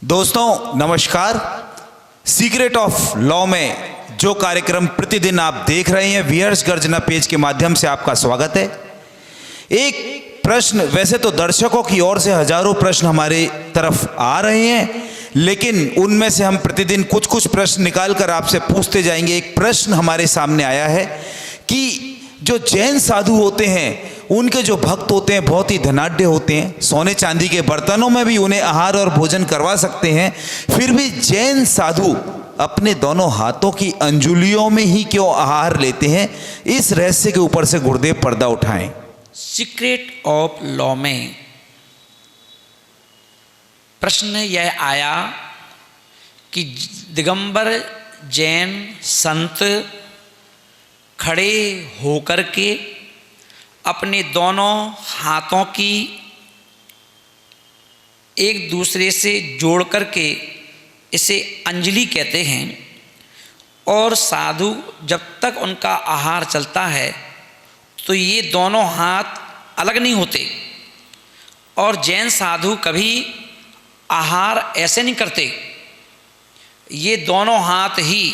दोस्तों नमस्कार। Secret of law में जो कार्यक्रम प्रतिदिन आप देख रहे हैं व्यूअर्स गर्जना पेज के माध्यम से आपका स्वागत है। एक प्रश्न, वैसे तो दर्शकों की ओर से हजारों प्रश्न हमारे तरफ आ रहे हैं, लेकिन उनमें से हम प्रतिदिन कुछ कुछ प्रश्न निकाल कर आपसे पूछते जाएंगे। एक प्रश्न हमारे सामने आया है कि जो जैन साधु होते हैं उनके जो भक्त होते हैं बहुत ही धनाढ्य होते हैं, सोने चांदी के बर्तनों में भी उन्हें आहार और भोजन करवा सकते हैं, फिर भी जैन साधु अपने दोनों हाथों की अंजुलियों में ही क्यों आहार लेते हैं? इस रहस्य के ऊपर से गुरुदेव पर्दा उठाएं। सीक्रेट ऑफ लॉ में प्रश्न यह आया कि दिगंबर जैन संत खड़े होकर के अपने दोनों हाथों की एक दूसरे से जोड़ करके इसे अंजलि कहते हैं, और साधु जब तक उनका आहार चलता है तो ये दोनों हाथ अलग नहीं होते, और जैन साधु कभी आहार ऐसे नहीं करते, ये दोनों हाथ ही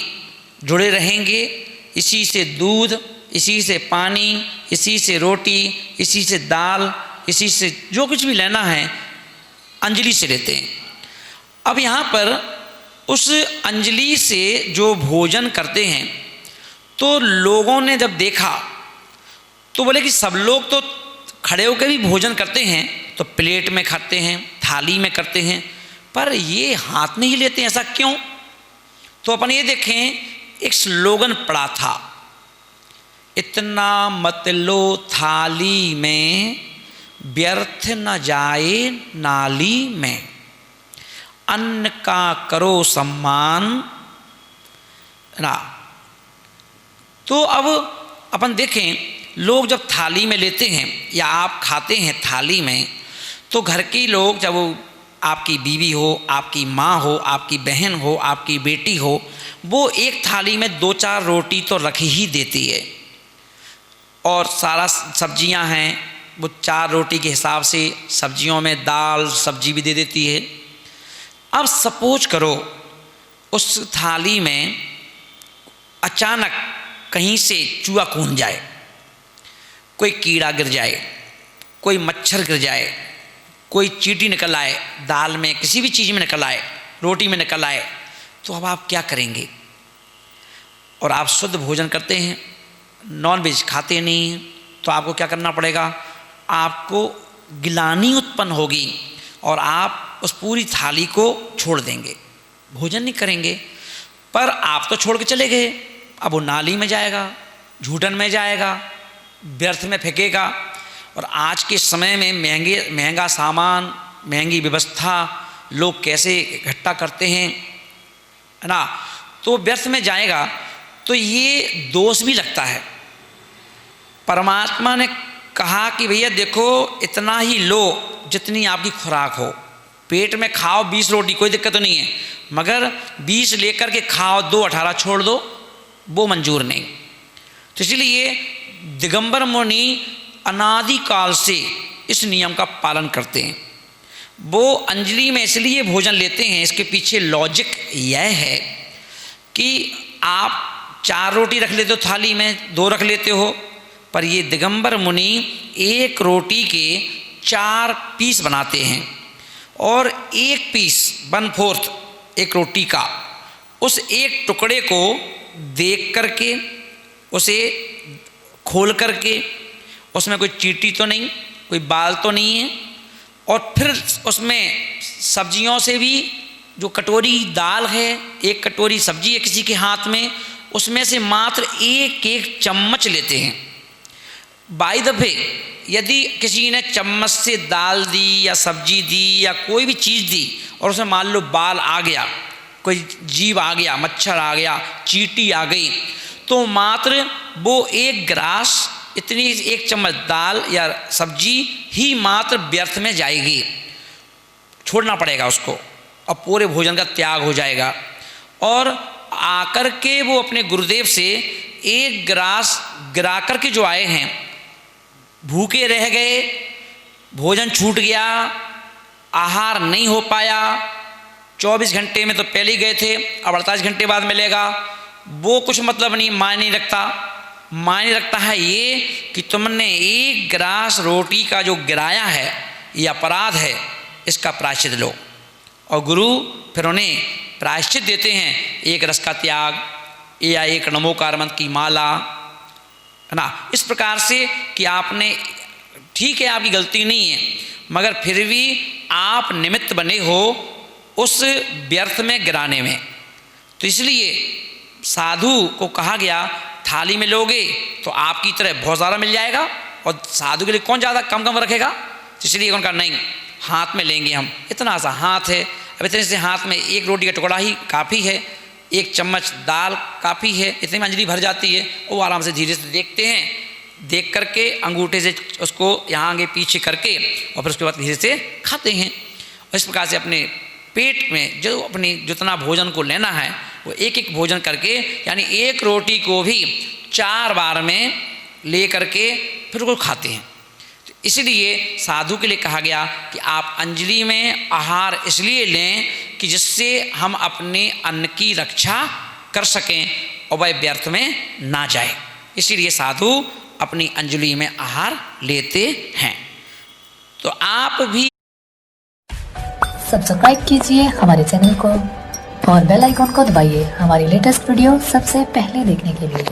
जुड़े रहेंगे। इसी से दूध, इसी से पानी, इसी से रोटी, इसी से दाल, इसी से जो कुछ भी लेना है अंजलि से लेते हैं। अब यहाँ पर उस अंजलि से जो भोजन करते हैं तो लोगों ने जब देखा तो बोले कि सब लोग तो खड़े होकर भी भोजन करते हैं, तो प्लेट में खाते हैं, थाली में करते हैं, पर ये हाथ में ही लेते हैं, ऐसा क्यों? तो अपन ये देखें, एक स्लोगन पड़ा था, इतना मत लो थाली में, व्यर्थ न जाए नाली में, अन्न का करो सम्मान ना। तो अब अपन देखें, लोग जब थाली में लेते हैं या आप खाते हैं थाली में, तो घर के लोग, जब आपकी बीवी हो, आपकी माँ हो, आपकी बहन हो, आपकी बेटी हो, वो एक थाली में 2-4 रोटी तो रख ही देती है, और सारा सब्जियां हैं वो 4 रोटी के हिसाब से सब्जियों में दाल सब्जी भी दे देती है। अब सपोज करो उस थाली में अचानक कहीं से चूहा कूद जाए, कोई कीड़ा गिर जाए, कोई मच्छर गिर जाए, कोई चींटी निकल आए, दाल में किसी भी चीज़ में निकल आए, रोटी में निकल आए, तो अब आप क्या करेंगे? और आप शुद्ध भोजन करते हैं, नॉन वेज खाते नहीं हैं, तो आपको क्या करना पड़ेगा? आपको गिलानी उत्पन्न होगी और आप उस पूरी थाली को छोड़ देंगे, भोजन नहीं करेंगे। पर आप तो छोड़ के चले गए, अब वो नाली में जाएगा, झूठन में जाएगा, व्यर्थ में फेंकेगा। और आज के समय में महंगा सामान, महंगी व्यवस्था लोग कैसे इकट्ठा करते हैं, है ना, तो व्यर्थ में जाएगा, तो ये दोष भी लगता है। परमात्मा ने कहा कि भैया देखो, इतना ही लो जितनी आपकी खुराक हो, पेट में खाओ 20 रोटी, कोई दिक्कत तो नहीं है, मगर 20 लेकर के खाओ, 2-18 छोड़ दो, वो मंजूर नहीं। तो इसलिए दिगंबर मुनि अनादिकाल से इस नियम का पालन करते हैं। वो अंजलि में इसलिए भोजन लेते हैं, इसके पीछे लॉजिक यह है कि आप 4 रोटी रख लेते हो थाली में, 2 रख लेते हो, पर ये दिगंबर मुनि एक रोटी के 4 पीस बनाते हैं, और एक पीस 1/4 एक रोटी का, उस एक टुकड़े को देख करके, उसे खोल करके, उसमें कोई चींटी तो नहीं, कोई बाल तो नहीं है, और फिर उसमें सब्जियों से भी, जो कटोरी दाल है, एक कटोरी सब्जी है किसी के हाथ में, उसमें से मात्र 1-1 चम्मच लेते हैं। बाय द वे, यदि किसी ने चम्मच से दाल दी या सब्जी दी या कोई भी चीज़ दी, और उसमें मान लो बाल आ गया, कोई जीव आ गया, मच्छर आ गया, चींटी आ गई, तो मात्र वो 1 गिलास, इतनी 1 चम्मच दाल या सब्जी ही मात्र व्यर्थ में जाएगी, छोड़ना पड़ेगा उसको, और पूरे भोजन का त्याग हो जाएगा। और आकर के वो अपने गुरुदेव से 1 गिलास गिरा कर के जो आए हैं, भूखे रह गए, भोजन छूट गया, आहार नहीं हो पाया, 24 घंटे में तो पहले ही गए थे, अब 48 घंटे बाद मिलेगा, वो कुछ मतलब नहीं, मायने रखता। मायने रखता है ये कि तुमने एक गिलास रोटी का जो गिराया है ये अपराध है, इसका प्रायश्चित लो। और गुरु फिर उन्हें प्रायश्चित देते हैं, एक रस का त्याग या एक नमोकार मंत्र की माला, है ना। इस प्रकार से कि आपने, ठीक है आपकी गलती नहीं है, मगर फिर भी आप निमित्त बने हो उस व्यर्थ में गिराने में। तो इसलिए साधु को कहा गया थाली में लोगे तो आपकी तरह बहुत ज़्यादा मिल जाएगा, और साधु के लिए कौन ज़्यादा कम रखेगा। तो इसलिए उनका नहीं, हाथ में लेंगे हम, इतना सा हाथ है, अब इतने से हाथ में एक रोटी का टुकड़ा ही काफ़ी है, एक चम्मच दाल काफ़ी है, इतनी में अंजलि भर जाती है। वो आराम से धीरे से देखते हैं, देख करके अंगूठे से उसको यहाँ आगे पीछे करके और फिर उसके बाद धीरे से खाते हैं। और इस प्रकार से अपने पेट में जो अपनी जितना भोजन को लेना है वो एक एक भोजन करके, यानी एक रोटी को भी 4 बार में ले करके फिर उसको खाते हैं। तो इसलिए साधु के लिए कहा गया कि आप अंजलि में आहार इसलिए लें कि जिससे हम अपने अन्न की रक्षा कर सकें और वह व्यर्थ में ना जाए। इसीलिए साधु अपनी अंजलि में आहार लेते हैं। तो आप भी सब्सक्राइब कीजिए हमारे चैनल को और बेल आइकॉन को दबाइए हमारी लेटेस्ट वीडियो सबसे पहले देखने के लिए।